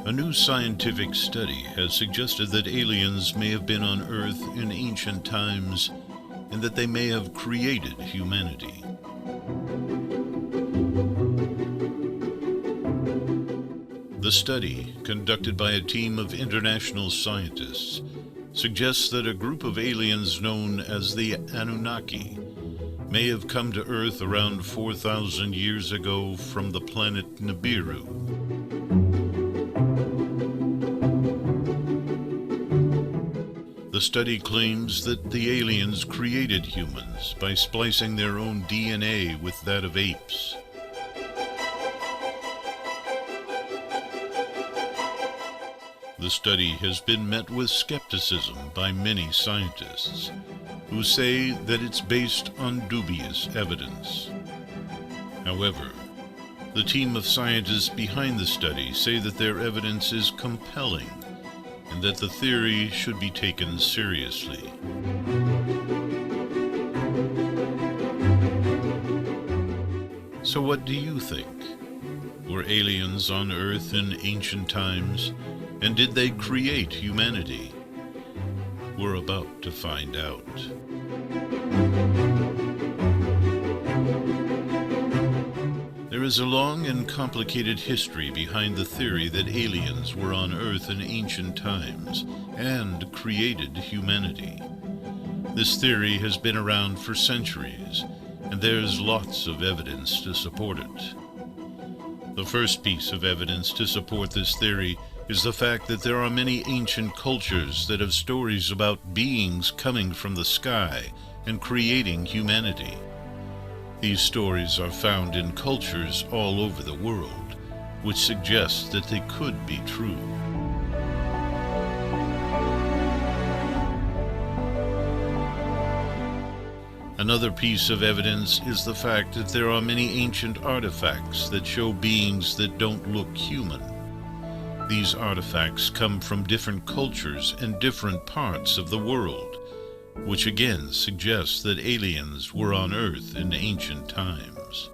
A new scientific study has suggested that aliens may have been on Earth in ancient times and that they may have created humanity. The study, conducted by a team of international scientists, suggests that a group of aliens known as the Anunnaki may have come to Earth around 4,000 years ago from the planet Nibiru. The study claims that the aliens created humans by splicing their own DNA with that of apes. The study has been met with skepticism by many scientists, who say that it's based on dubious evidence. However, the team of scientists behind the study say that their evidence is compelling and that the theory should be taken seriously. So what do you think? Were aliens on Earth in ancient times, and did they create humanity? We're about to find out. There is a long and complicated history behind the theory that aliens were on Earth in ancient times and created humanity. This theory has been around for centuries, and there's lots of evidence to support it. The first piece of evidence to support this theory is the fact that there are many ancient cultures that have stories about beings coming from the sky and creating humanity. These stories are found in cultures all over the world, which suggests that they could be true. Another piece of evidence is the fact that there are many ancient artifacts that show beings that don't look human. These artifacts come from different cultures and different parts of the world, which again suggests that aliens were on Earth in ancient times.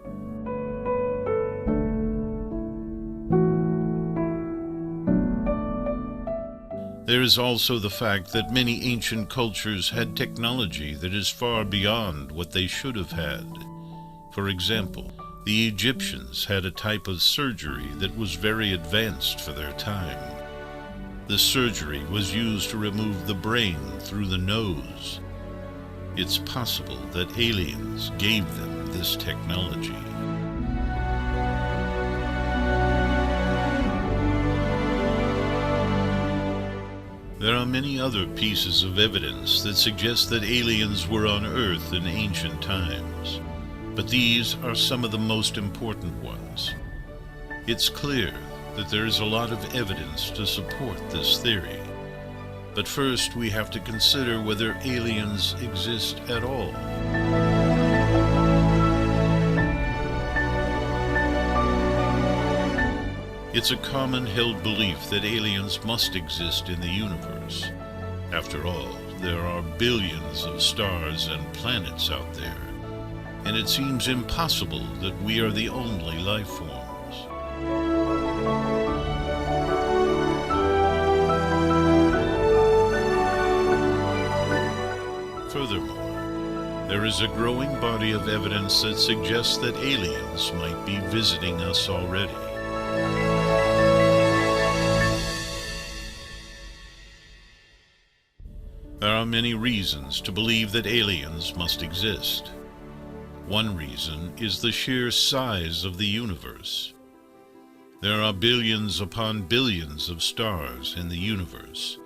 There is also the fact that many ancient cultures had technology that is far beyond what they should have had. For example, the Egyptians had a type of surgery that was very advanced for their time. The surgery was used to remove the brain through the nose. It's possible that aliens gave them this technology. There are many other pieces of evidence that suggest that aliens were on Earth in ancient times, but these are some of the most important ones. It's clear that there is a lot of evidence to support this theory. But first, we have to consider whether aliens exist at all. It's a common held belief that aliens must exist in the universe. After all, there are billions of stars and planets out there, and it seems impossible that we are the only life forms. Furthermore, there is a growing body of evidence that suggests that aliens might be visiting us already. There are many reasons to believe that aliens must exist. One reason is the sheer size of the universe. There are billions upon billions of stars in the universe,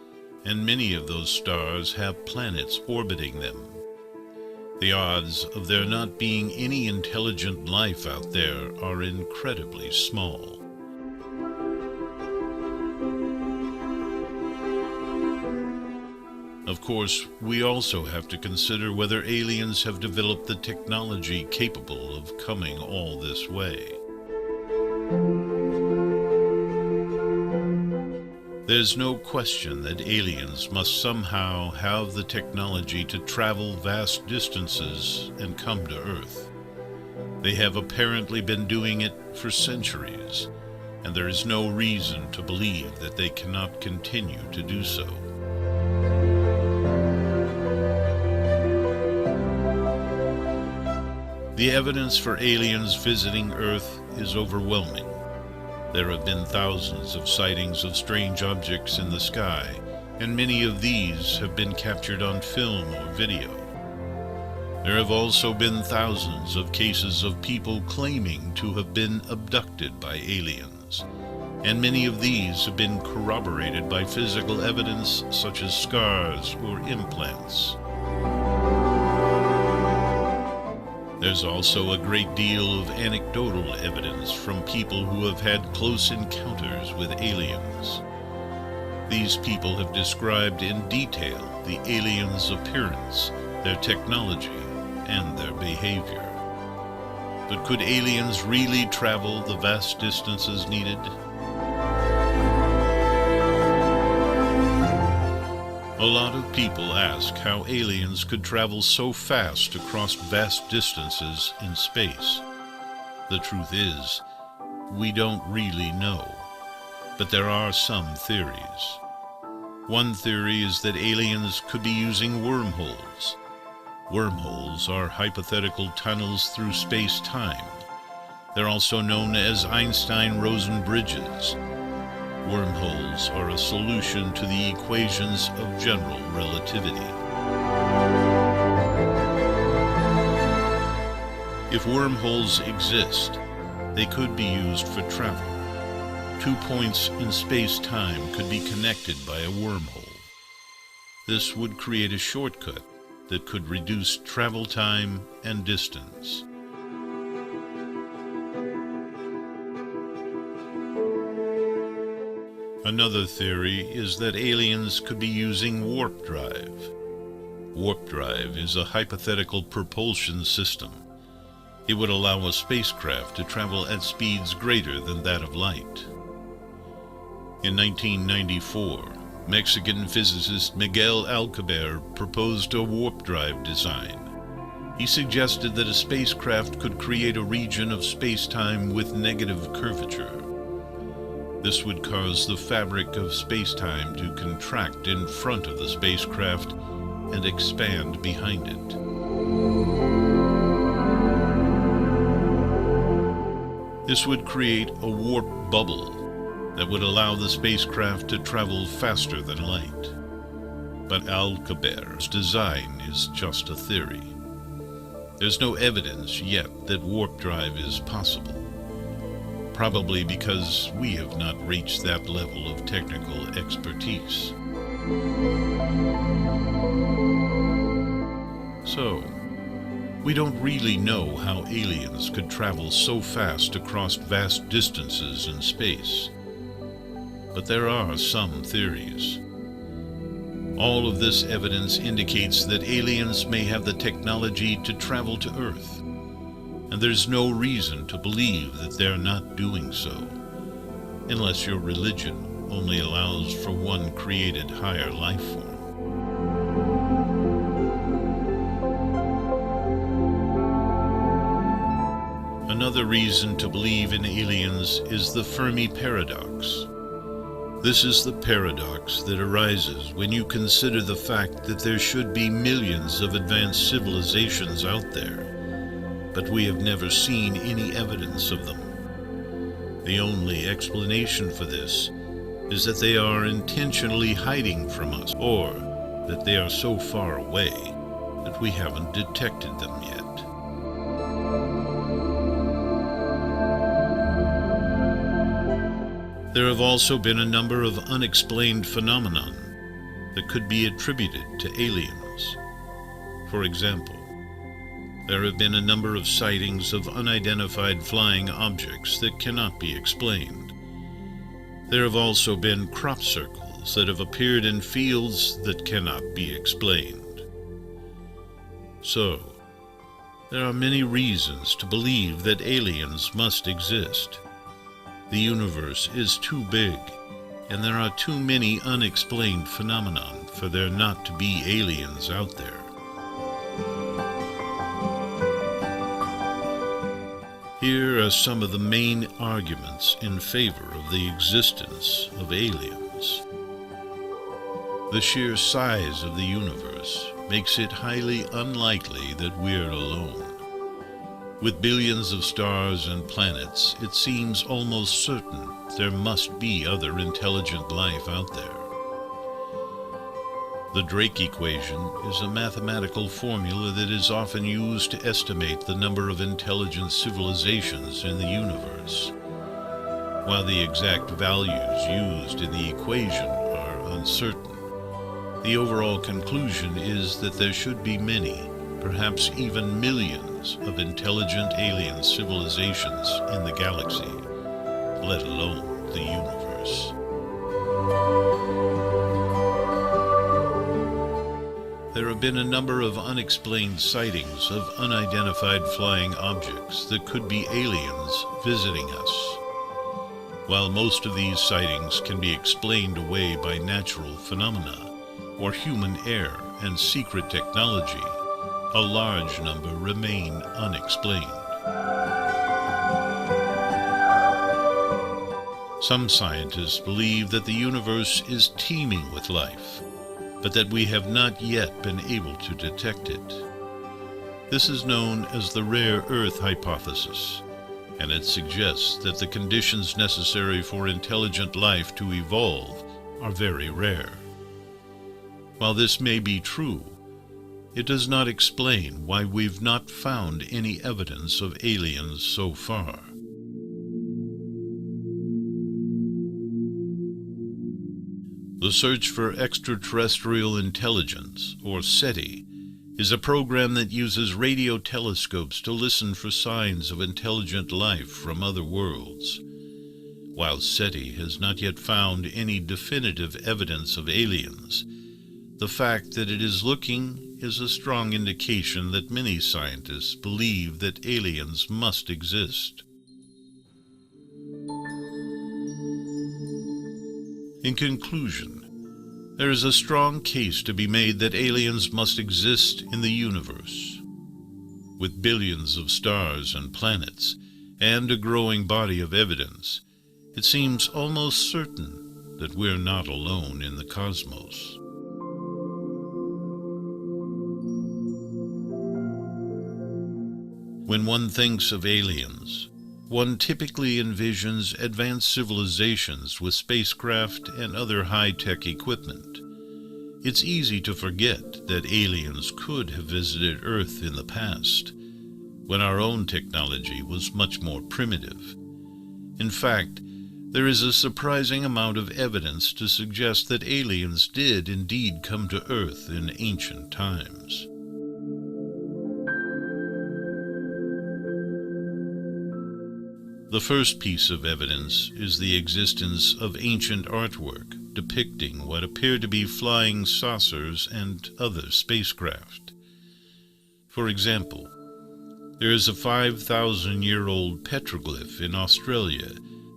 and many of those stars have planets orbiting them. The odds of there not being any intelligent life out there are incredibly small. Of course, we also have to consider whether aliens have developed the technology capable of coming all this way. There's no question that aliens must somehow have the technology to travel vast distances and come to Earth. They have apparently been doing it for centuries, and there is no reason to believe that they cannot continue to do so. The evidence for aliens visiting Earth is overwhelming. There have been thousands of sightings of strange objects in the sky, and many of these have been captured on film or video. There have also been thousands of cases of people claiming to have been abducted by aliens, and many of these have been corroborated by physical evidence such as scars or implants. There's also a great deal of anecdotal evidence from people who have had close encounters with aliens. These people have described in detail the aliens' appearance, their technology, and their behavior. But could aliens really travel the vast distances needed? A lot of people ask how aliens could travel so fast across vast distances in space. The truth is, we don't really know, but there are some theories. One theory is that aliens could be using wormholes. Wormholes are hypothetical tunnels through space-time. They're also known as Einstein-Rosen bridges. Wormholes are a solution to the equations of general relativity. If wormholes exist, they could be used for travel. 2 points in space-time could be connected by a wormhole. This would create a shortcut that could reduce travel time and distance. Another theory is that aliens could be using warp drive. Warp drive is a hypothetical propulsion system. It would allow a spacecraft to travel at speeds greater than that of light. In 1994, Mexican physicist Miguel Alcubierre proposed a warp drive design. He suggested that a spacecraft could create a region of space-time with negative curvature. This would cause the fabric of space-time to contract in front of the spacecraft and expand behind it. This would create a warp bubble that would allow the spacecraft to travel faster than light. But Alcubierre's design is just a theory. There's no evidence yet that warp drive is possible, probably because we have not reached that level of technical expertise. So, we don't really know how aliens could travel so fast across vast distances in space. But there are some theories. All of this evidence indicates that aliens may have the technology to travel to Earth, and there's no reason to believe that they're not doing so, unless your religion only allows for one created higher life form. Another reason to believe in aliens is the Fermi paradox. This is the paradox that arises when you consider the fact that there should be millions of advanced civilizations out there, but we have never seen any evidence of them. The only explanation for this is that they are intentionally hiding from us, or that they are so far away that we haven't detected them yet. There have also been a number of unexplained phenomena that could be attributed to aliens. For example, there have been a number of sightings of unidentified flying objects that cannot be explained. There have also been crop circles that have appeared in fields that cannot be explained. So, there are many reasons to believe that aliens must exist. The universe is too big, and there are too many unexplained phenomena for there not to be aliens out there. Here are some of the main arguments in favor of the existence of aliens. The sheer size of the universe makes it highly unlikely that we're alone. With billions of stars and planets, it seems almost certain there must be other intelligent life out there. The Drake equation is a mathematical formula that is often used to estimate the number of intelligent civilizations in the universe. While the exact values used in the equation are uncertain, the overall conclusion is that there should be many, perhaps even millions, of intelligent alien civilizations in the galaxy, let alone the universe. There have been a number of unexplained sightings of unidentified flying objects that could be aliens visiting us. While most of these sightings can be explained away by natural phenomena, or human error and secret technology, a large number remain unexplained. Some scientists believe that the universe is teeming with life, but that we have not yet been able to detect it. This is known as the rare earth hypothesis, and it suggests that the conditions necessary for intelligent life to evolve are very rare. While this may be true, it does not explain why we've not found any evidence of aliens so far. The Search for Extraterrestrial Intelligence, or SETI, is a program that uses radio telescopes to listen for signs of intelligent life from other worlds. While SETI has not yet found any definitive evidence of aliens, the fact that it is looking is a strong indication that many scientists believe that aliens must exist. In conclusion, there is a strong case to be made that aliens must exist in the universe. With billions of stars and planets, and a growing body of evidence, it seems almost certain that we're not alone in the cosmos. When one thinks of aliens, one typically envisions advanced civilizations with spacecraft and other high-tech equipment. It's easy to forget that aliens could have visited Earth in the past, when our own technology was much more primitive. In fact, there is a surprising amount of evidence to suggest that aliens did indeed come to Earth in ancient times. The first piece of evidence is the existence of ancient artwork depicting what appear to be flying saucers and other spacecraft. For example, there is a 5,000-year-old petroglyph in Australia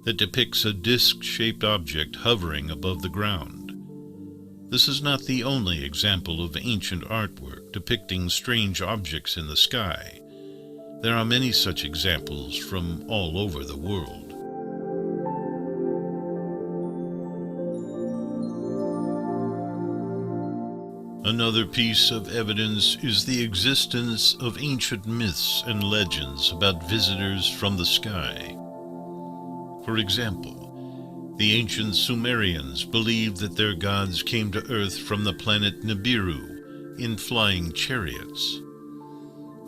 that depicts a disc-shaped object hovering above the ground. This is not the only example of ancient artwork depicting strange objects in the sky. There are many such examples from all over the world. Another piece of evidence is the existence of ancient myths and legends about visitors from the sky. For example, the ancient Sumerians believed that their gods came to Earth from the planet Nibiru in flying chariots.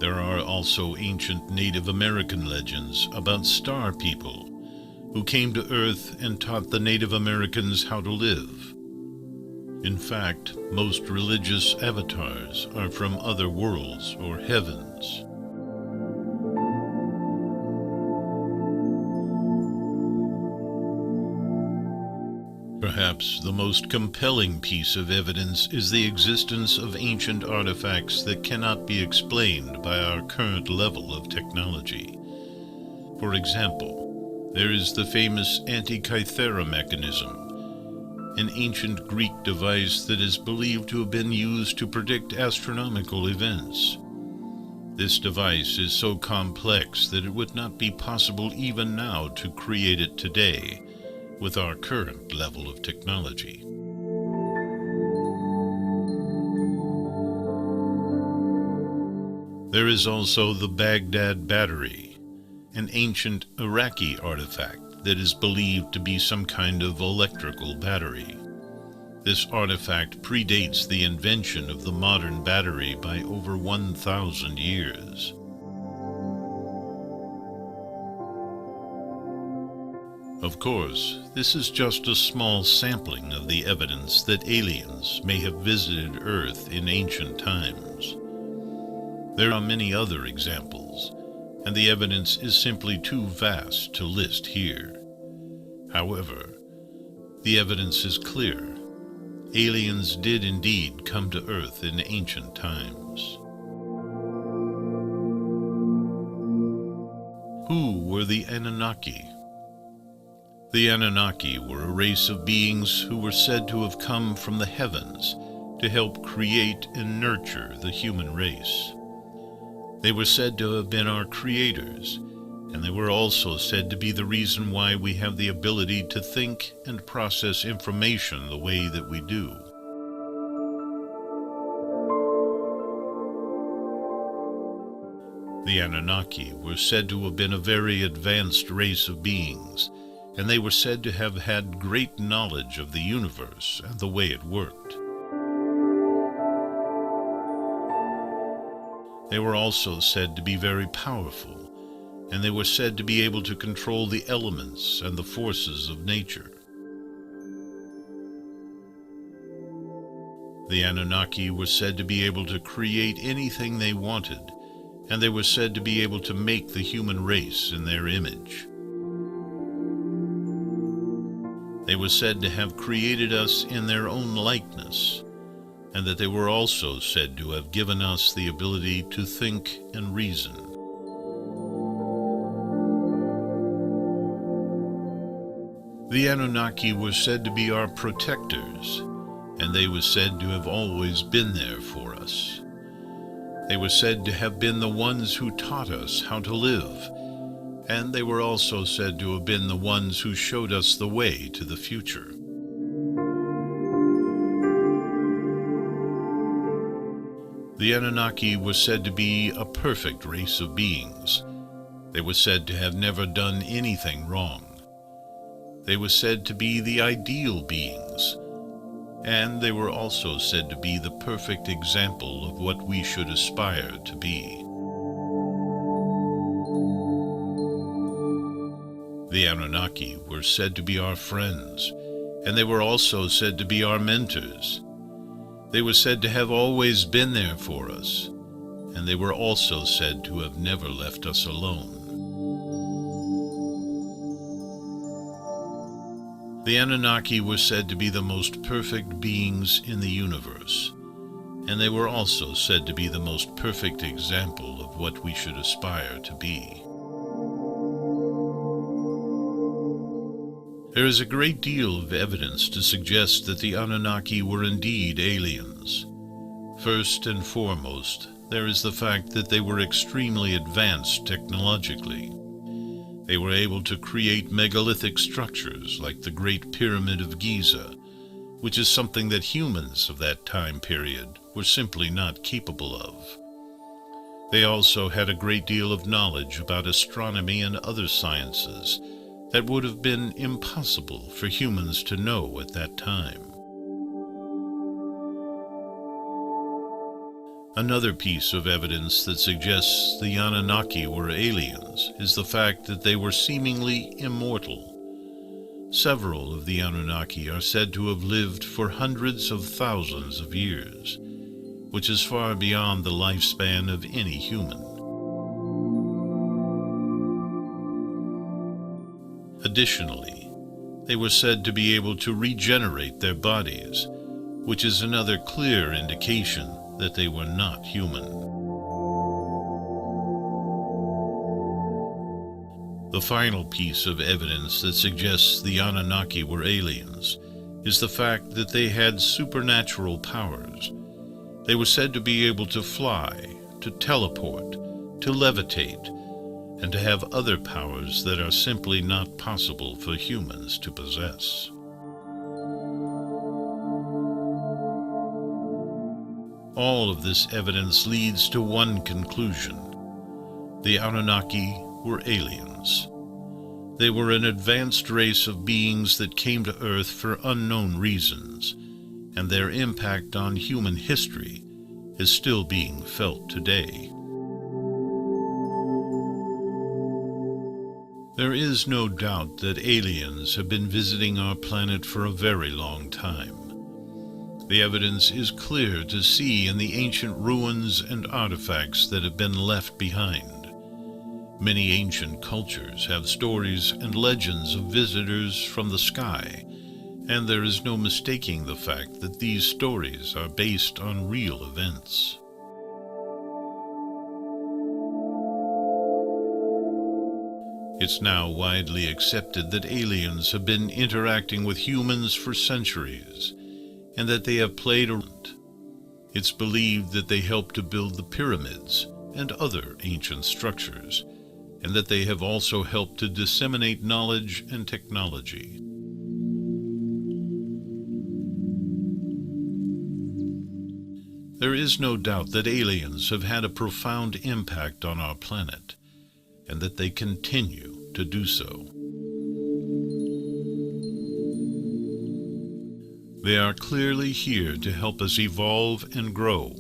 There are also ancient Native American legends about star people who came to Earth and taught the Native Americans how to live. In fact, most religious avatars are from other worlds or heavens. Perhaps the most compelling piece of evidence is the existence of ancient artifacts that cannot be explained by our current level of technology. For example, there is the famous Antikythera mechanism, an ancient Greek device that is believed to have been used to predict astronomical events. This device is so complex that it would not be possible even now to create it today with our current level of technology. There is also the Baghdad Battery, an ancient Iraqi artifact that is believed to be some kind of electrical battery. This artifact predates the invention of the modern battery by over 1,000 years. Of course, this is just a small sampling of the evidence that aliens may have visited Earth in ancient times. There are many other examples, and the evidence is simply too vast to list here. However, the evidence is clear. Aliens did indeed come to Earth in ancient times. Who were the Anunnaki? The Anunnaki were a race of beings who were said to have come from the heavens to help create and nurture the human race. They were said to have been our creators, and they were also said to be the reason why we have the ability to think and process information the way that we do. The Anunnaki were said to have been a very advanced race of beings, and they were said to have had great knowledge of the universe and the way it worked. They were also said to be very powerful, and they were said to be able to control the elements and the forces of nature. The Anunnaki were said to be able to create anything they wanted, and they were said to be able to make the human race in their image. They were said to have created us in their own likeness, and that they were also said to have given us the ability to think and reason. The Anunnaki were said to be our protectors, and they were said to have always been there for us. They were said to have been the ones who taught us how to live, and they were also said to have been the ones who showed us the way to the future. The Anunnaki were said to be a perfect race of beings. They were said to have never done anything wrong. They were said to be the ideal beings, and they were also said to be the perfect example of what we should aspire to be. The Anunnaki were said to be our friends, and they were also said to be our mentors. They were said to have always been there for us, and they were also said to have never left us alone. The Anunnaki were said to be the most perfect beings in the universe, and they were also said to be the most perfect example of what we should aspire to be. There is a great deal of evidence to suggest that the Anunnaki were indeed aliens. First and foremost, there is the fact that they were extremely advanced technologically. They were able to create megalithic structures like the Great Pyramid of Giza, which is something that humans of that time period were simply not capable of. They also had a great deal of knowledge about astronomy and other sciences that would have been impossible for humans to know at that time. Another piece of evidence that suggests the Anunnaki were aliens is the fact that they were seemingly immortal. Several of the Anunnaki are said to have lived for hundreds of thousands of years, which is far beyond the lifespan of any human. Additionally, they were said to be able to regenerate their bodies, which is another clear indication that they were not human. The final piece of evidence that suggests the Anunnaki were aliens is the fact that they had supernatural powers. They were said to be able to fly, to teleport, to levitate, and to have other powers that are simply not possible for humans to possess. All of this evidence leads to one conclusion. The Anunnaki were aliens. They were an advanced race of beings that came to Earth for unknown reasons, and their impact on human history is still being felt today. There is no doubt that aliens have been visiting our planet for a very long time. The evidence is clear to see in the ancient ruins and artifacts that have been left behind. Many ancient cultures have stories and legends of visitors from the sky, and there is no mistaking the fact that these stories are based on real events. It's now widely accepted that aliens have been interacting with humans for centuries, and that they have played a role. It's believed that they helped to build the pyramids and other ancient structures, and that they have also helped to disseminate knowledge and technology. There is no doubt that aliens have had a profound impact on our planet, and that they continue to do so. They are clearly here to help us evolve and grow,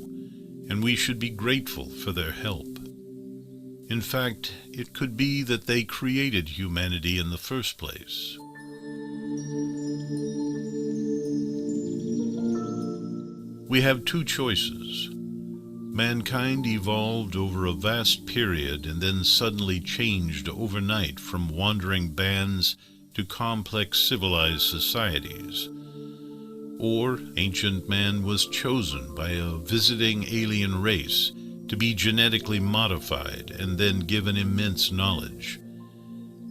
and we should be grateful for their help. In fact, it could be that they created humanity in the first place. We have two choices. Mankind evolved over a vast period and then suddenly changed overnight from wandering bands to complex civilized societies. Or ancient man was chosen by a visiting alien race to be genetically modified and then given immense knowledge.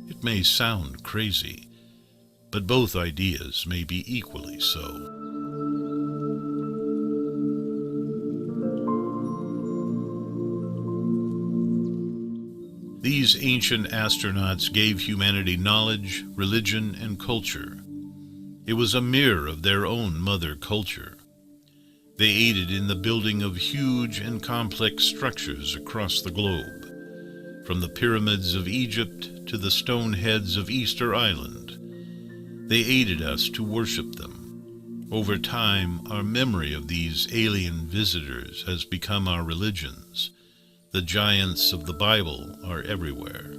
It may sound crazy, but both ideas may be equally so. These ancient astronauts gave humanity knowledge, religion, and culture. It was a mirror of their own mother culture. They aided in the building of huge and complex structures across the globe, from the pyramids of Egypt to the stone heads of Easter Island. They aided us to worship them. Over time, our memory of these alien visitors has become our religions. The giants of the Bible are everywhere.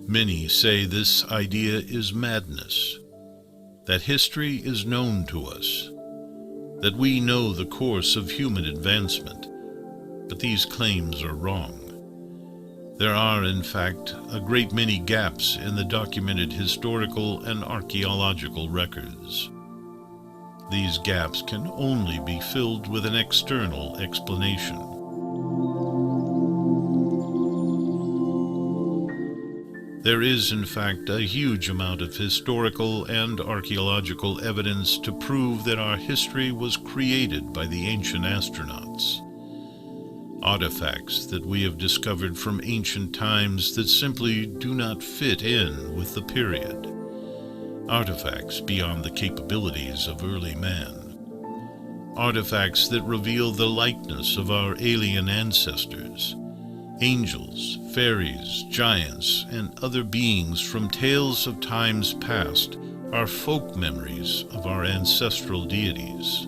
Many say this idea is madness, that history is known to us, that we know the course of human advancement, but these claims are wrong. There are, in fact, a great many gaps in the documented historical and archaeological records. These gaps can only be filled with an external explanation. There is, in fact, a huge amount of historical and archaeological evidence to prove that our history was created by the ancient astronauts. Artifacts that we have discovered from ancient times that simply do not fit in with the period. Artifacts beyond the capabilities of early man. Artifacts that reveal the likeness of our alien ancestors. Angels, fairies, giants, and other beings from tales of times past are folk memories of our ancestral deities.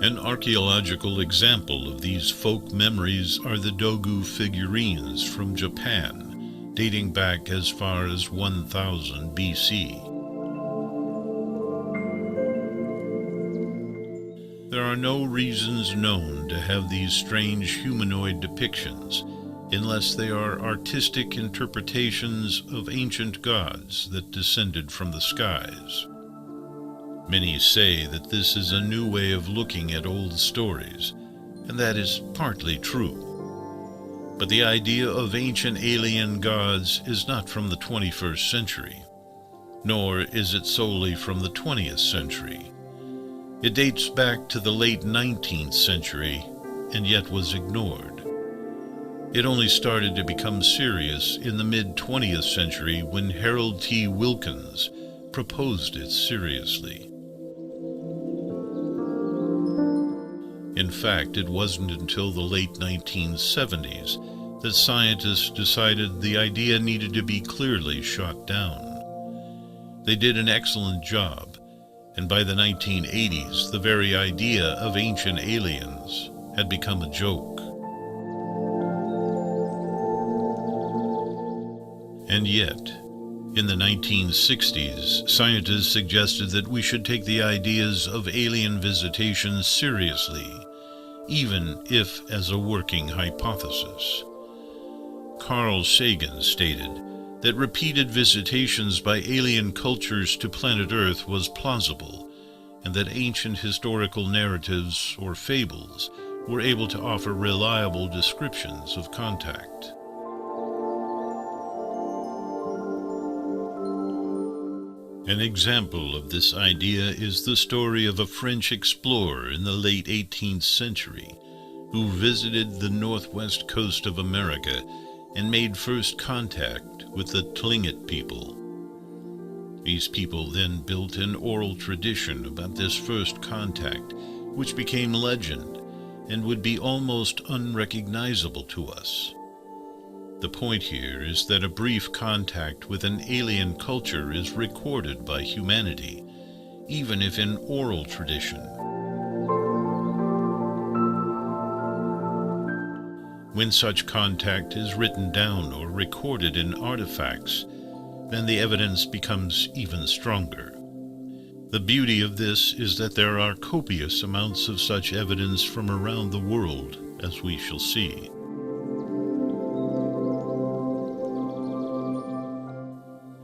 An archaeological example of these folk memories are the Dogu figurines from Japan, dating back as far as 1000 BC. There are no reasons known to have these strange humanoid depictions, unless they are artistic interpretations of ancient gods that descended from the skies. Many say that this is a new way of looking at old stories, and that is partly true. But the idea of ancient alien gods is not from the 21st century, nor is it solely from the 20th century. It dates back to the late 19th century, and yet was ignored. It only started to become serious in the mid-20th century when Harold T. Wilkins proposed it seriously. In fact, it wasn't until the late 1970s that scientists decided the idea needed to be clearly shot down. They did an excellent job, and by the 1980s, the very idea of ancient aliens had become a joke. And yet, in the 1960s, scientists suggested that we should take the ideas of alien visitation seriously, even if as a working hypothesis. Carl Sagan stated that repeated visitations by alien cultures to planet Earth was plausible, and that ancient historical narratives or fables were able to offer reliable descriptions of contact. An example of this idea is the story of a French explorer in the late 18th century who visited the northwest coast of America and made first contact with the Tlingit people. These people then built an oral tradition about this first contact, which became legend and would be almost unrecognizable to us. The point here is that a brief contact with an alien culture is recorded by humanity, even if in oral tradition. When such contact is written down or recorded in artifacts, then the evidence becomes even stronger. The beauty of this is that there are copious amounts of such evidence from around the world, as we shall see.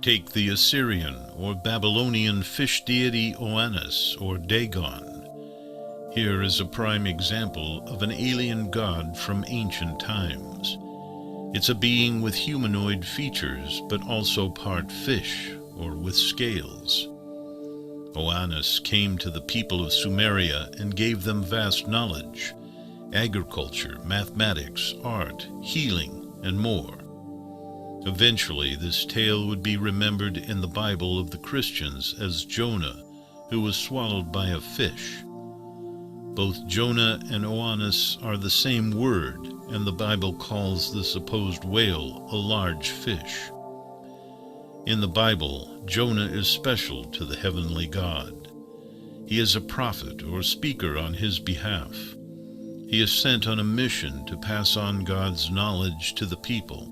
Take the Assyrian or Babylonian fish deity Oannes or Dagon. Here is a prime example of an alien god from ancient times. It's a being with humanoid features, but also part fish or with scales. Oannes came to the people of Sumeria and gave them vast knowledge, agriculture, mathematics, art, healing, and more. Eventually, this tale would be remembered in the Bible of the Christians as Jonah, who was swallowed by a fish. Both Jonah and Oannes are the same word, and the Bible calls the supposed whale a large fish. In the Bible, Jonah is special to the heavenly God. He is a prophet or speaker on his behalf. He is sent on a mission to pass on God's knowledge to the people.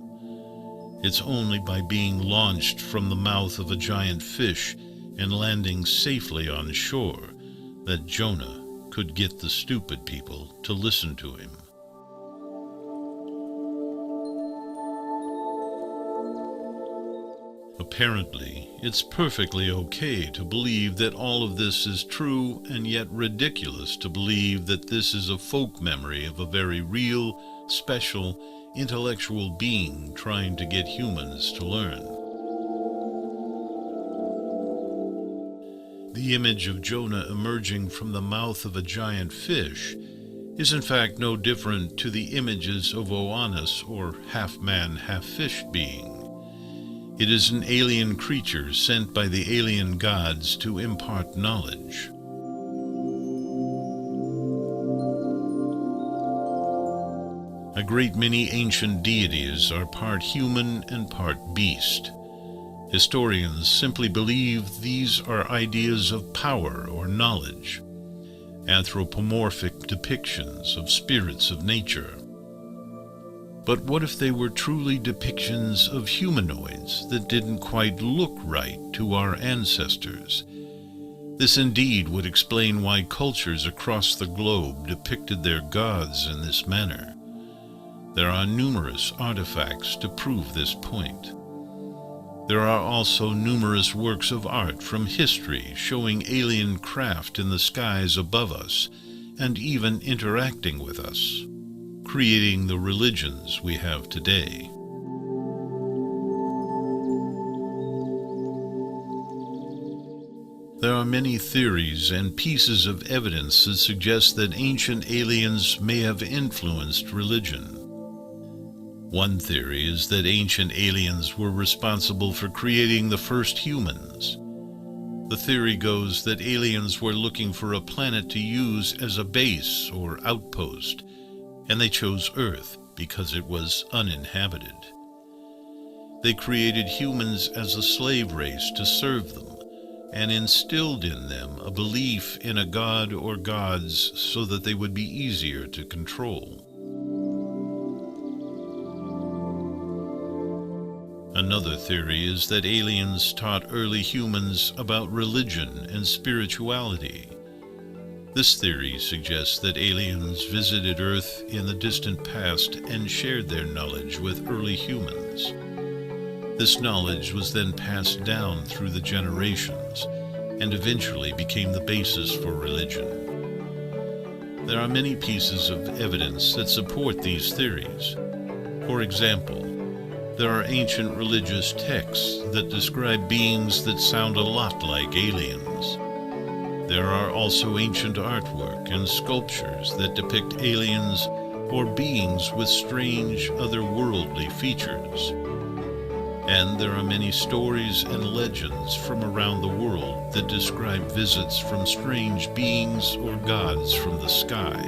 It's only by being launched from the mouth of a giant fish and landing safely on shore that Jonah could get the stupid people to listen to him. Apparently, it's perfectly okay to believe that all of this is true, and yet ridiculous to believe that this is a folk memory of a very real, special, intellectual being trying to get humans to learn. The image of Jonah emerging from the mouth of a giant fish is in fact no different to the images of Oannes or half-man, half-fish being. It is an alien creature sent by the alien gods to impart knowledge. A great many ancient deities are part human and part beast. Historians simply believe these are ideas of power or knowledge, anthropomorphic depictions of spirits of nature. But what if they were truly depictions of humanoids that didn't quite look right to our ancestors? This indeed would explain why cultures across the globe depicted their gods in this manner. There are numerous artifacts to prove this point. There are also numerous works of art from history showing alien craft in the skies above us and even interacting with us. creating the religions we have today. There are many theories and pieces of evidence that suggest that ancient aliens may have influenced religion. One theory is that ancient aliens were responsible for creating the first humans. The theory goes that aliens were looking for a planet to use as a base or outpost, and they chose Earth because it was uninhabited. They created humans as a slave race to serve them, and instilled in them a belief in a god or gods so that they would be easier to control. Another theory is that aliens taught early humans about religion and spirituality. This theory suggests that aliens visited Earth in the distant past and shared their knowledge with early humans. This knowledge was then passed down through the generations and eventually became the basis for religion. There are many pieces of evidence that support these theories. For example, there are ancient religious texts that describe beings that sound a lot like aliens. There are also ancient artwork and sculptures that depict aliens or beings with strange, otherworldly features. And there are many stories and legends from around the world that describe visits from strange beings or gods from the sky.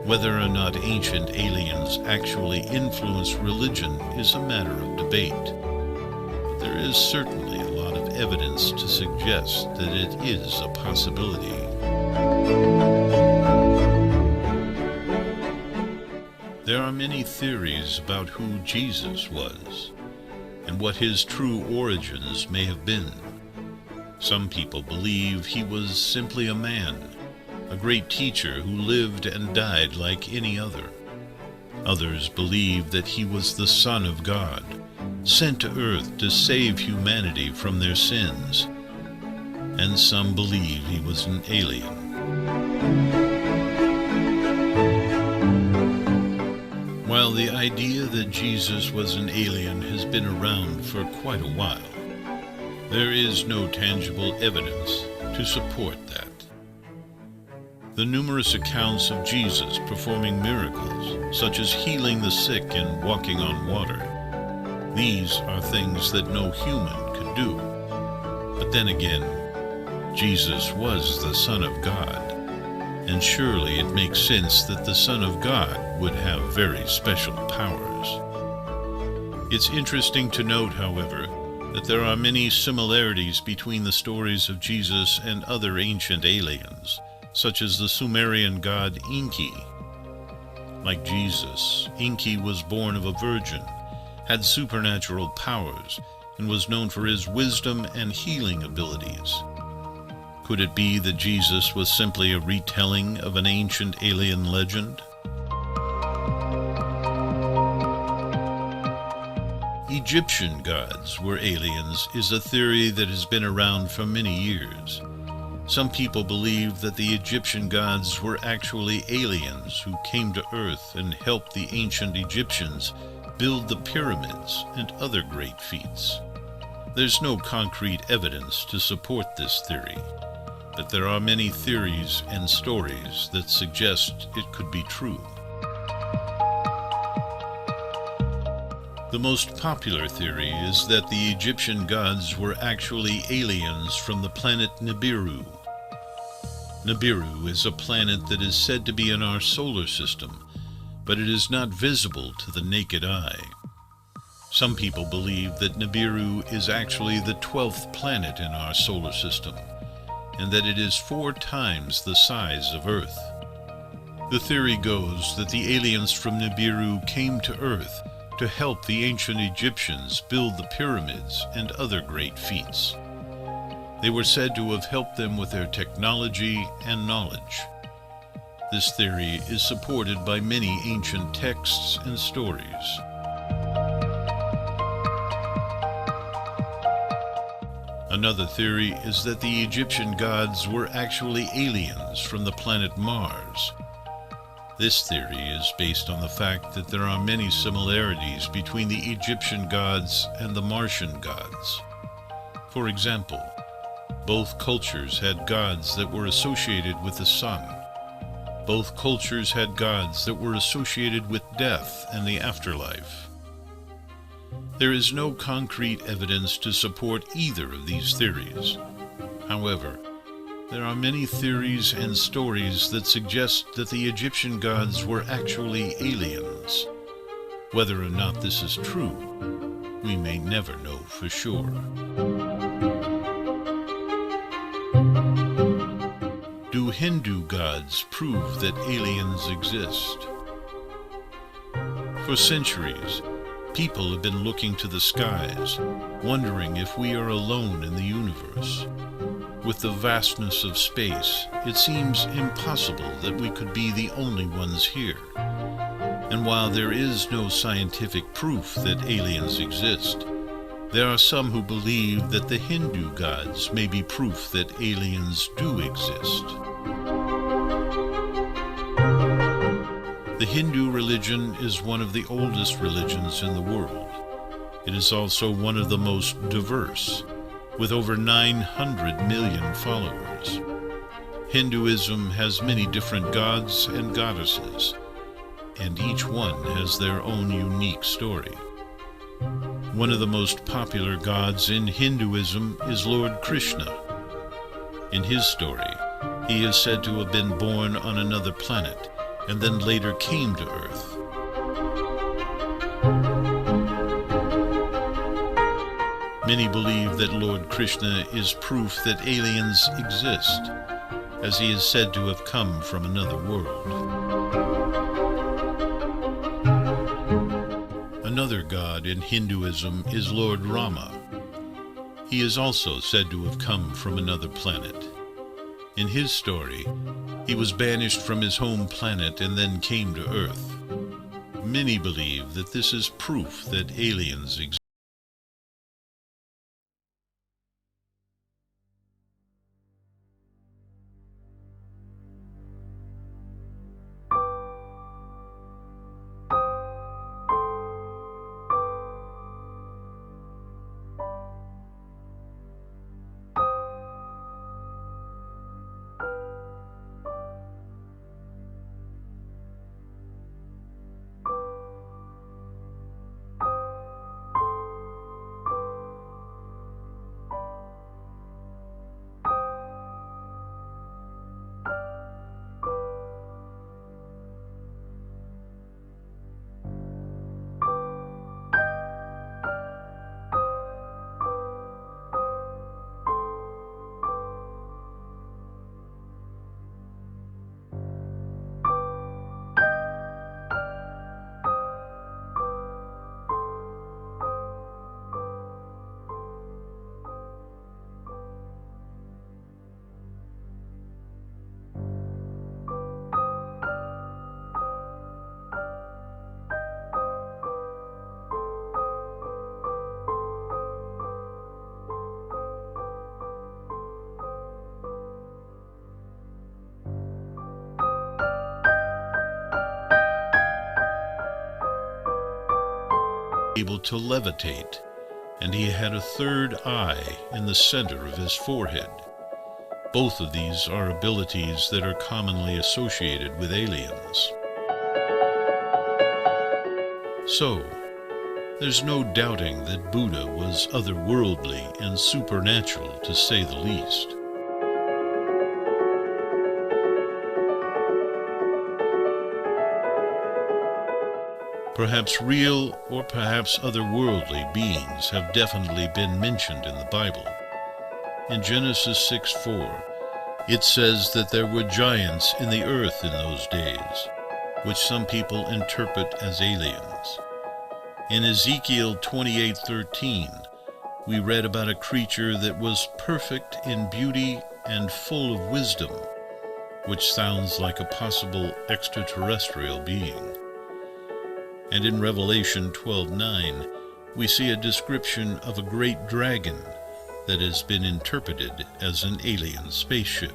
Whether or not ancient aliens actually influence religion is a matter of debate. But there is certainly a lot of evidence to suggest that it is a possibility. There are many theories about who Jesus was and what his true origins may have been. Some people believe he was simply a man, a great teacher who lived and died like any other. Others believe that he was the Son of God, sent to earth to save humanity from their sins. And some believe he was an alien. While the idea that Jesus was an alien has been around for quite a while, there is no tangible evidence to support that. The numerous accounts of Jesus performing miracles, such as healing the sick and walking on water, these are things that no human could do. But then again, Jesus was the Son of God, and surely it makes sense that the Son of God would have very special powers. It's interesting to note, however, that there are many similarities between the stories of Jesus and other ancient aliens, such as the Sumerian god Enki. Like Jesus, Enki was born of a virgin, had supernatural powers, and was known for his wisdom and healing abilities. Could it be that Jesus was simply a retelling of an ancient alien legend? Egyptian gods were aliens is a theory that has been around for many years. Some people believe that the Egyptian gods were actually aliens who came to Earth and helped the ancient Egyptians build the pyramids and other great feats. There's no concrete evidence to support this theory, but there are many theories and stories that suggest it could be true. The most popular theory is that the Egyptian gods were actually aliens from the planet Nibiru. Nibiru is a planet that is said to be in our solar system, but it is not visible to the naked eye. Some people believe that Nibiru is actually the 12th planet in our solar system, and that it is 4 times the size of Earth. The theory goes that the aliens from Nibiru came to Earth to help the ancient Egyptians build the pyramids and other great feats. They were said to have helped them with their technology and knowledge. This theory is supported by many ancient texts and stories. Another theory is that the Egyptian gods were actually aliens from the planet Mars. This theory is based on the fact that there are many similarities between the Egyptian gods and the Martian gods. For example, both cultures had gods that were associated with the sun. Both cultures had gods that were associated with death and the afterlife. There is no concrete evidence to support either of these theories. However, there are many theories and stories that suggest that the Egyptian gods were actually aliens. Whether or not this is true, we may never know for sure. Do Hindu gods prove that aliens exist? For centuries, people have been looking to the skies, wondering if we are alone in the universe. With the vastness of space, it seems impossible that we could be the only ones here. And while there is no scientific proof that aliens exist, there are some who believe that the Hindu gods may be proof that aliens do exist. The Hindu religion is one of the oldest religions in the world. It is also one of the most diverse, with over 900 million followers. Hinduism has many different gods and goddesses, and each one has their own unique story. One of the most popular gods in Hinduism is Lord Krishna. In his story, he is said to have been born on another planet and then later came to Earth. Many believe that Lord Krishna is proof that aliens exist, as he is said to have come from another world. Another god in Hinduism is Lord Rama. He is also said to have come from another planet. In his story, he was banished from his home planet and then came to Earth. Many believe that this is proof that aliens exist. Able to levitate, and he had a third eye in the center of his forehead. Both of these are abilities that are commonly associated with aliens. So, there's no doubting that Buddha was otherworldly and supernatural, to say the least. Perhaps real or perhaps otherworldly beings have definitely been mentioned in the Bible. In Genesis 6:4, it says that there were giants in the earth in those days, which some people interpret as aliens. In Ezekiel 28:13, we read about a creature that was perfect in beauty and full of wisdom, which sounds like a possible extraterrestrial being. And in Revelation 12:9, we see a description of a great dragon that has been interpreted as an alien spaceship.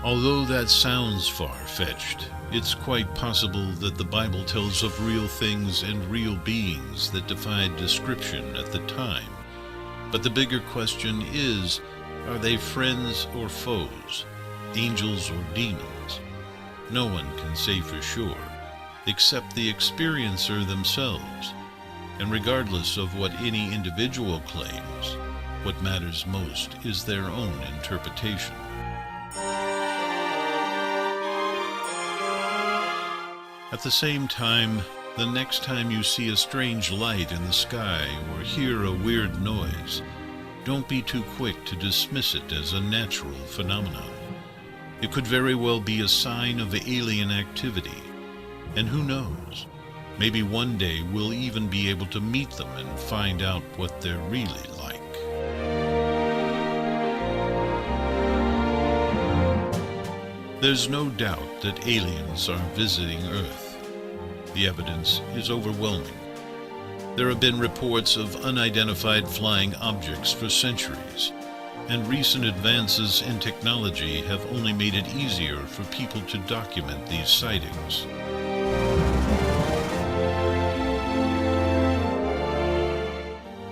Although that sounds far-fetched, it's quite possible that the Bible tells of real things and real beings that defied description at the time. But the bigger question is, are they friends or foes, angels or demons? No one can say for sure, except the experiencer themselves. And regardless of what any individual claims, what matters most is their own interpretation. At the same time, the next time you see a strange light in the sky or hear a weird noise, don't be too quick to dismiss it as a natural phenomenon. It could very well be a sign of alien activity. And who knows, maybe one day we'll even be able to meet them and find out what they're really like. There's no doubt that aliens are visiting Earth. The evidence is overwhelming. There have been reports of unidentified flying objects for centuries, and recent advances in technology have only made it easier for people to document these sightings.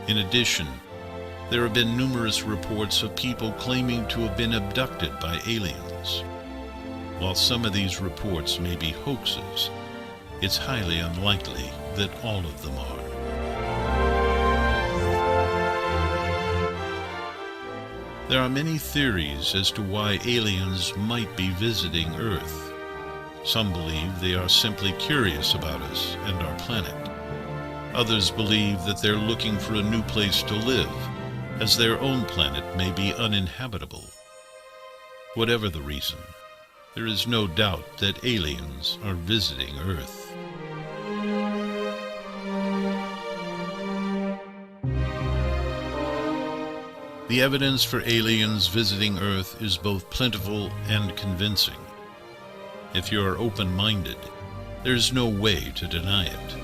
In addition, there have been numerous reports of people claiming to have been abducted by aliens. While some of these reports may be hoaxes, it's highly unlikely that all of them are. There are many theories as to why aliens might be visiting Earth. Some believe they are simply curious about us and our planet. Others believe that they're looking for a new place to live, as their own planet may be uninhabitable. Whatever the reason, there is no doubt that aliens are visiting Earth. The evidence for aliens visiting Earth is both plentiful and convincing. If you are open-minded, there's no way to deny it.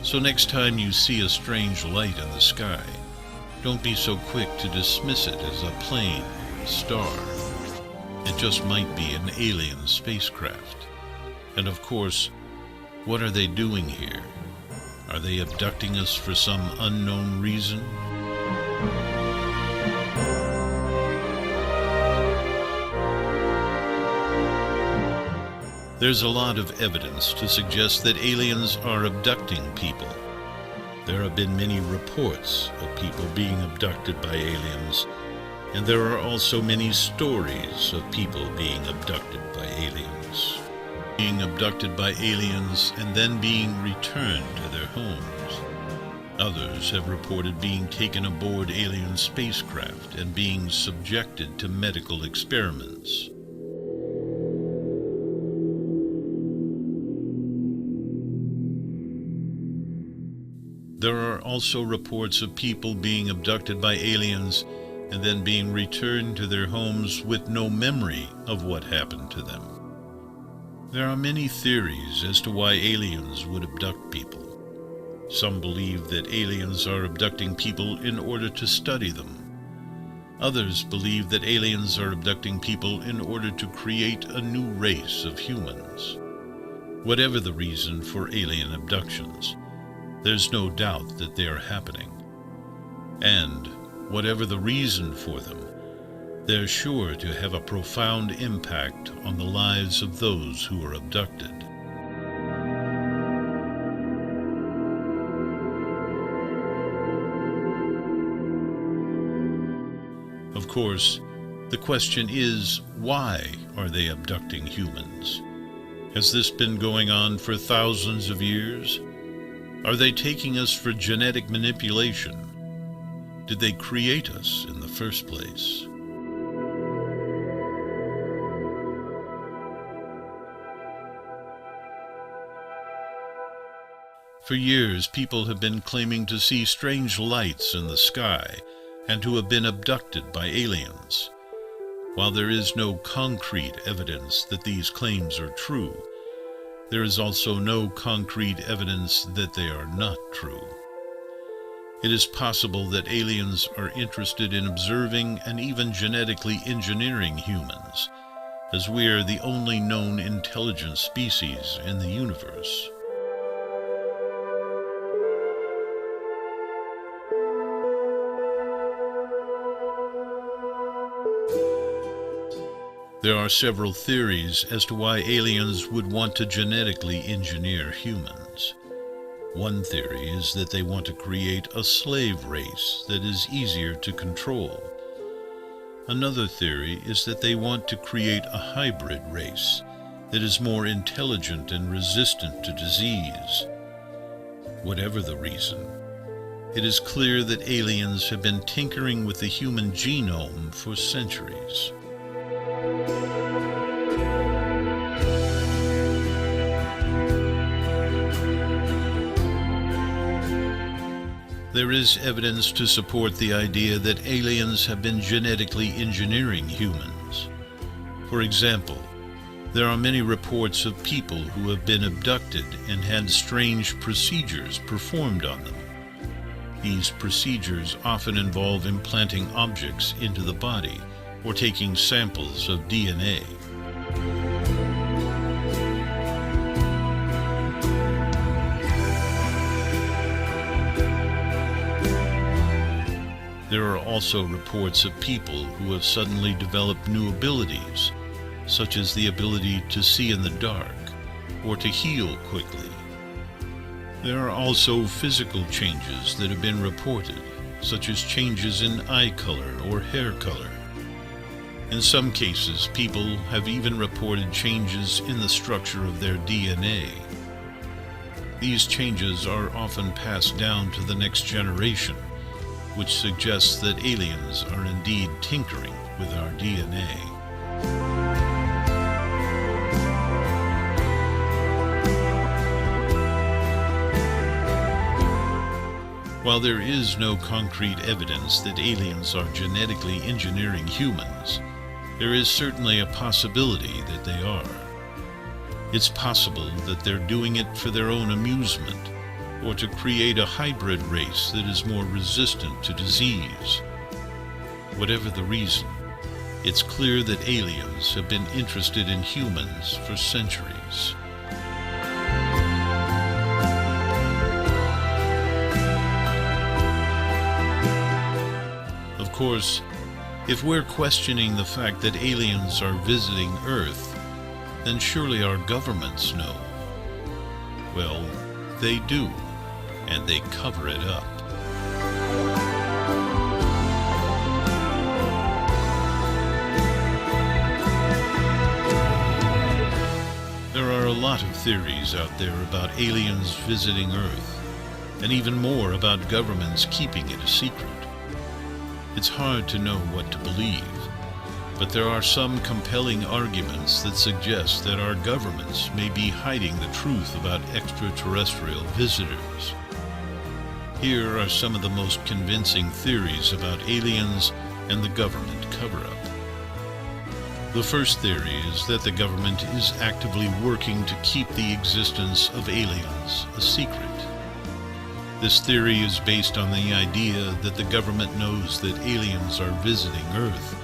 So next time you see a strange light in the sky, don't be so quick to dismiss it as a plane or a star. It just might be an alien spacecraft. And of course, what are they doing here? Are they abducting us for some unknown reason? There's a lot of evidence to suggest that aliens are abducting people. There have been many reports of people being abducted by aliens, and there are also many stories of people being abducted by aliens. Being abducted by aliens and then being returned to their homes. Others have reported being taken aboard alien spacecraft and being subjected to medical experiments. There are also reports of people being abducted by aliens and then being returned to their homes with no memory of what happened to them. There are many theories as to why aliens would abduct people. Some believe that aliens are abducting people in order to study them. Others believe that aliens are abducting people in order to create a new race of humans. Whatever the reason for alien abductions, there's no doubt that they are happening. And whatever the reason for them, they're sure to have a profound impact on the lives of those who are abducted. Of course, the question is, why are they abducting humans? Has this been going on for thousands of years? Are they taking us for genetic manipulation? Did they create us in the first place? For years, people have been claiming to see strange lights in the sky and to have been abducted by aliens. While there is no concrete evidence that these claims are true, There is also no concrete evidence that they are not true. It is possible that aliens are interested in observing and even genetically engineering humans, as we are the only known intelligent species in the universe. There are several theories as to why aliens would want to genetically engineer humans. One theory is that they want to create a slave race that is easier to control. Another theory is that they want to create a hybrid race that is more intelligent and resistant to disease. Whatever the reason, it is clear that aliens have been tinkering with the human genome for centuries. There is evidence to support the idea that aliens have been genetically engineering humans. For example, there are many reports of people who have been abducted and had strange procedures performed on them. These procedures often involve implanting objects into the body or taking samples of DNA. There are also reports of people who have suddenly developed new abilities, such as the ability to see in the dark or to heal quickly. There are also physical changes that have been reported, such as changes in eye color or hair color. In some cases, people have even reported changes in the structure of their DNA. These changes are often passed down to the next generation, which suggests that aliens are indeed tinkering with our DNA. While there is no concrete evidence that aliens are genetically engineering humans, there is certainly a possibility that they are. It's possible that they're doing it for their own amusement, or to create a hybrid race that is more resistant to disease. Whatever the reason, it's clear that aliens have been interested in humans for centuries. Of course, if we're questioning the fact that aliens are visiting Earth, then surely our governments know. Well, they do. And they cover it up. There are a lot of theories out there about aliens visiting Earth, and even more about governments keeping it a secret. It's hard to know what to believe, but there are some compelling arguments that suggest that our governments may be hiding the truth about extraterrestrial visitors. Here are some of the most convincing theories about aliens and the government cover-up. The first theory is that the government is actively working to keep the existence of aliens a secret. This theory is based on the idea that the government knows that aliens are visiting Earth,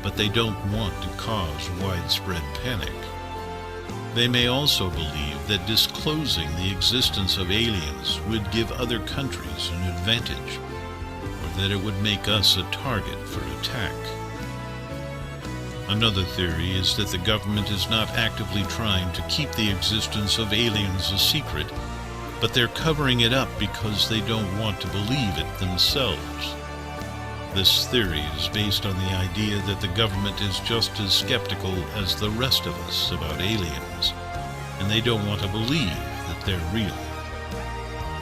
but they don't want to cause widespread panic. They may also believe that disclosing the existence of aliens would give other countries an advantage, or that it would make us a target for attack. Another theory is that the government is not actively trying to keep the existence of aliens a secret, but they're covering it up because they don't want to believe it themselves. This theory is based on the idea that the government is just as skeptical as the rest of us about aliens, and they don't want to believe that they're real.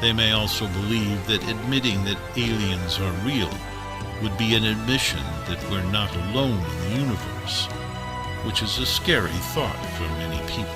They may also believe that admitting that aliens are real would be an admission that we're not alone in the universe, which is a scary thought for many people.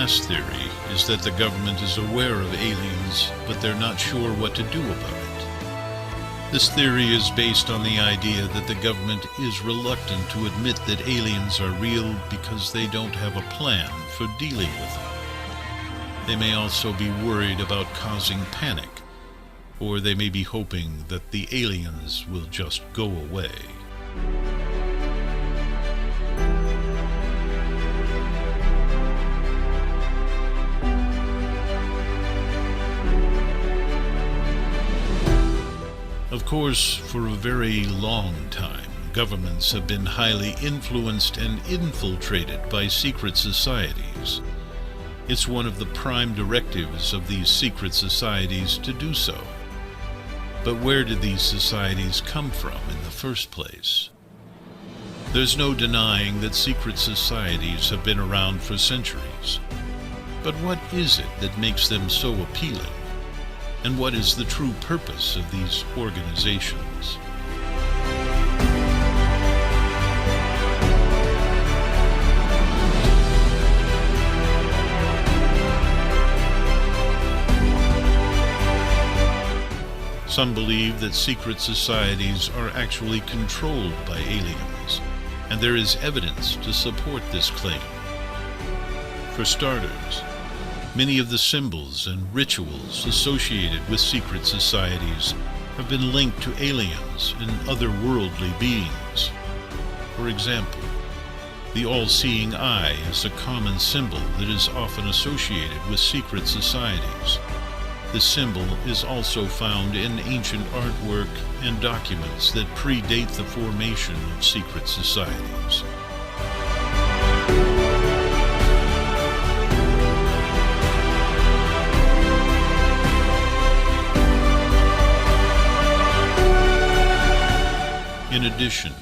last theory is that the government is aware of aliens, but they're not sure what to do about it. This theory is based on the idea that the government is reluctant to admit that aliens are real because they don't have a plan for dealing with them. They may also be worried about causing panic, or they may be hoping that the aliens will just go away. Of course, for a very long time, governments have been highly influenced and infiltrated by secret societies. It's one of the prime directives of these secret societies to do so. But where did these societies come from in the first place? There's no denying that secret societies have been around for centuries. But what is it that makes them so appealing? And what is the true purpose of these organizations? Some believe that secret societies are actually controlled by aliens, and there is evidence to support this claim. For starters, many of the symbols and rituals associated with secret societies have been linked to aliens and otherworldly beings. For example, the all-seeing eye is a common symbol that is often associated with secret societies. This symbol is also found in ancient artwork and documents that predate the formation of secret societies. In addition,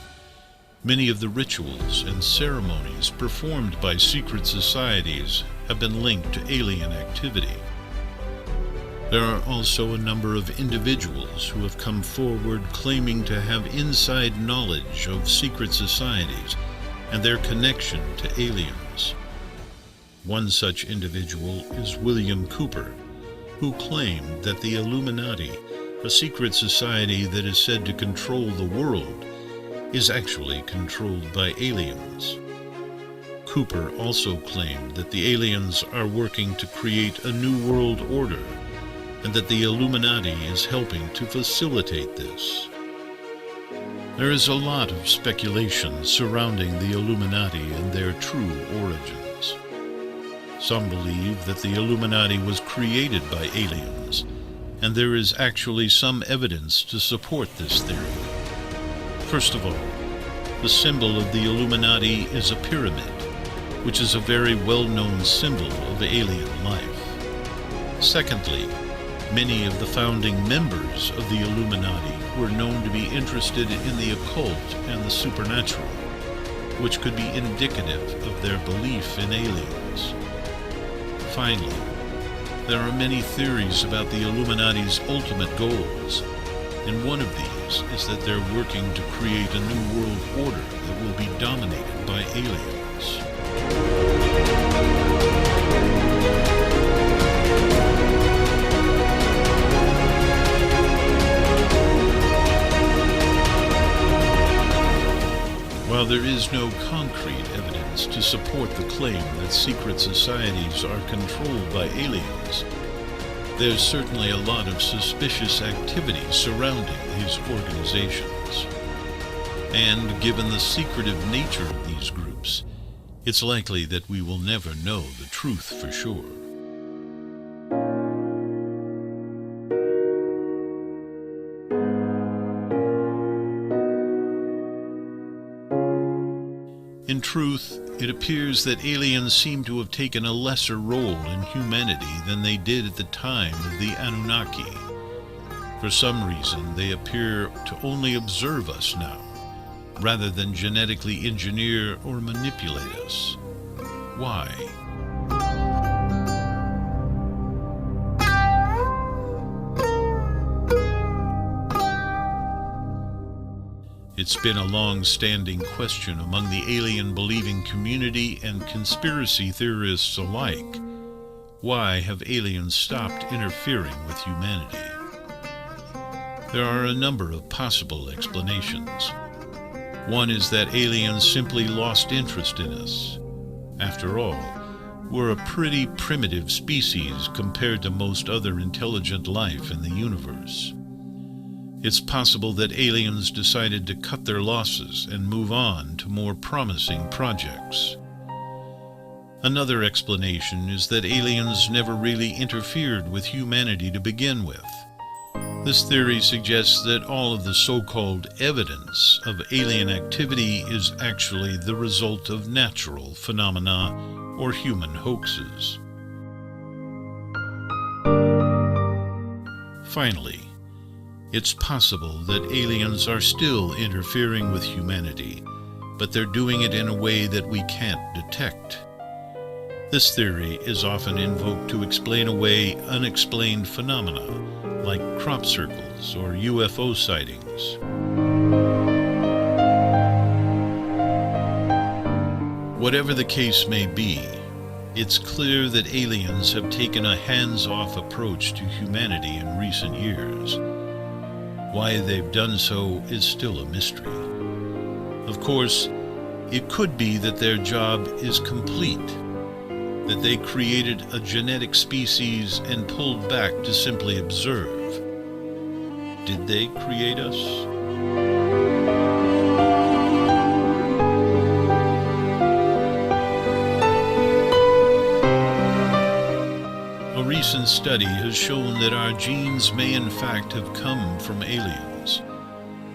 many of the rituals and ceremonies performed by secret societies have been linked to alien activity. There are also a number of individuals who have come forward claiming to have inside knowledge of secret societies and their connection to aliens. One such individual is William Cooper, who claimed that the Illuminati, a secret society that is said to control the world, is actually controlled by aliens. Cooper also claimed that the aliens are working to create a new world order, and that the Illuminati is helping to facilitate this. There is a lot of speculation surrounding the Illuminati and their true origins. Some believe that the Illuminati was created by aliens, and there is actually some evidence to support this theory. First of all, the symbol of the Illuminati is a pyramid, which is a very well-known symbol of alien life. Secondly, many of the founding members of the Illuminati were known to be interested in the occult and the supernatural, which could be indicative of their belief in aliens. Finally, there are many theories about the Illuminati's ultimate goals, and one of these is that they're working to create a new world order that will be dominated by aliens. While there is no concrete evidence to support the claim that secret societies are controlled by aliens, there's certainly a lot of suspicious activity surrounding these organizations. And given the secretive nature of these groups, it's likely that we will never know the truth for sure. In truth, it appears that aliens seem to have taken a lesser role in humanity than they did at the time of the Anunnaki. For some reason, they appear to only observe us now, rather than genetically engineer or manipulate us. Why? It's been a long-standing question among the alien-believing community and conspiracy theorists alike Why have aliens stopped interfering with humanity? There are a number of possible explanations. One is that aliens simply lost interest in us. After all, we're a pretty primitive species compared to most other intelligent life in the universe. It's possible that aliens decided to cut their losses and move on to more promising projects. Another explanation is that aliens never really interfered with humanity to begin with. This theory suggests that all of the so-called evidence of alien activity is actually the result of natural phenomena or human hoaxes. Finally, it's possible that aliens are still interfering with humanity, but they're doing it in a way that we can't detect. This theory is often invoked to explain away unexplained phenomena, like crop circles or UFO sightings. Whatever the case may be, it's clear that aliens have taken a hands-off approach to humanity in recent years. Why they've done so is still a mystery. Of course, it could be that their job is complete, that they created a genetic species and pulled back to simply observe. Did they create us? A recent study has shown that our genes may in fact have come from aliens.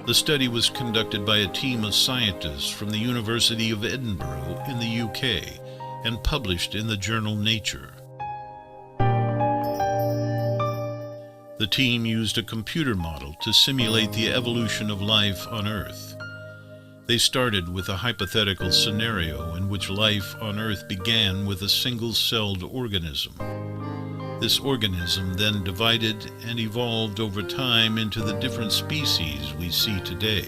The study was conducted by a team of scientists from the University of Edinburgh in the UK and published in the journal Nature. The team used a computer model to simulate the evolution of life on Earth. They started with a hypothetical scenario in which life on Earth began with a single-celled organism. This organism then divided and evolved over time into the different species we see today.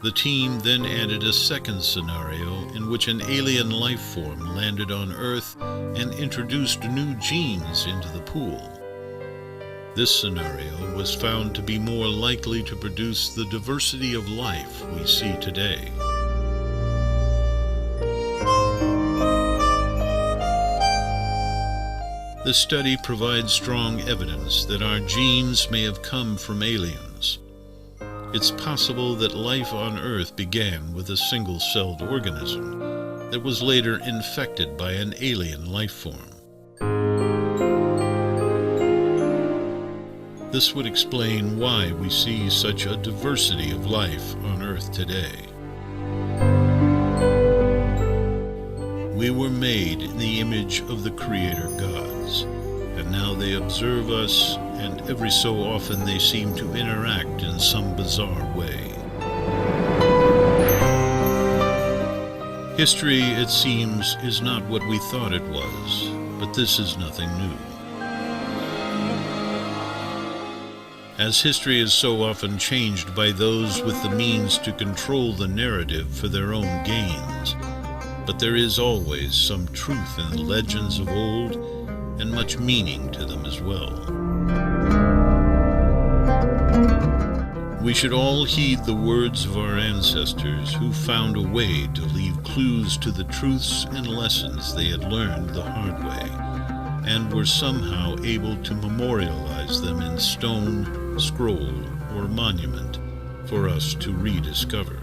The team then added a second scenario in which an alien life form landed on Earth and introduced new genes into the pool. This scenario was found to be more likely to produce the diversity of life we see today. The study provides strong evidence that our genes may have come from aliens. It's possible that life on Earth began with a single-celled organism that was later infected by an alien life form. This would explain why we see such a diversity of life on Earth today. We were made in the image of the Creator gods, and now they observe us, and every so often they seem to interact in some bizarre way. History, it seems, is not what we thought it was, but this is nothing new. As history is so often changed by those with the means to control the narrative for their own gains, but there is always some truth in the legends of old and much meaning to them as well. We should all heed the words of our ancestors who found a way to leave clues to the truths and lessons they had learned the hard way, and were somehow able to memorialize them in stone, scroll, or monument for us to rediscover.